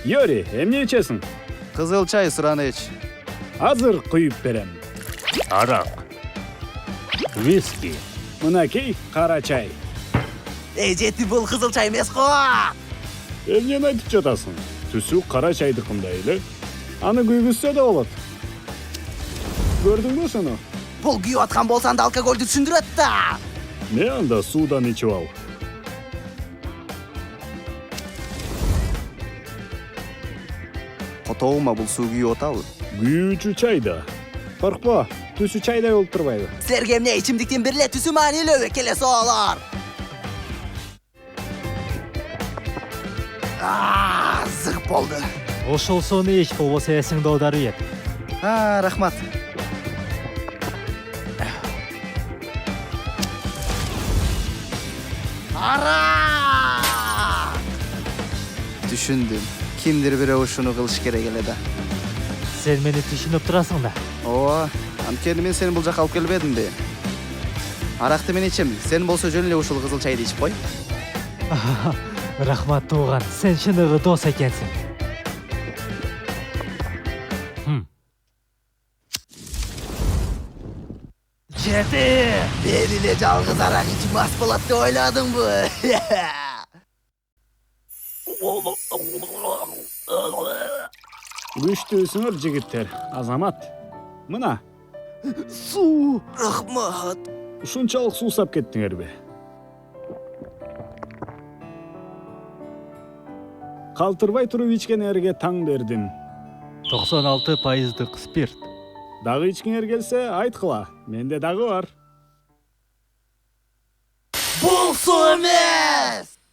Yori, эмне ичесиң? Кызыл чай сыраны іч. Азыр куюп берем. Арак. Виски. Мынакей кара чай. Жети бул кызыл чай эмес го. Эмнени айтып жатасың? Түсү кара чайдыкындай эле. Аны күйгүзсө да болот. Көрдүңбү сени? Бул күйүп аткан болсаң да алкоголду түшүндүрөт да. Не анда суудан ичип ал. Котоума бул суу күйүп атабы? Күйүүчү чай да. Коркпо, түсү чайдай болуп турбайбы? Силерге эмне ичимдиктин бир эле түсү маанилүү келе соолор. Зык болду. Ошол сууну ич болбосо эсиңде аударып ет. Рахмат. Ара! Түшүндүм. Кимдир бирөө ушуну кылыш керек эле да. Сен мени түшүнүп турасың да. Ооба, анткени мен сени бул жака алып келбедимби? Аракты мен ичем, сен болсо жөн эле ушул кызыл чайды ичип кой. Рахмат тууган, сен чыныгы дос экенсиң. Жети! Мен эле жалгыз арак ичип мас болот деп ойладыңбы? Күчтүүсүңөр жигиттер. Азамат. Мына, Суу! Рахмат! ушунчалык суусап кеттиңерби? Калтырбай туруп ичкениңерге таң бердим. 96% спирт. Дагы ичкиңер келсе, айткыла. Менде дагы бар. Бул суу эмес!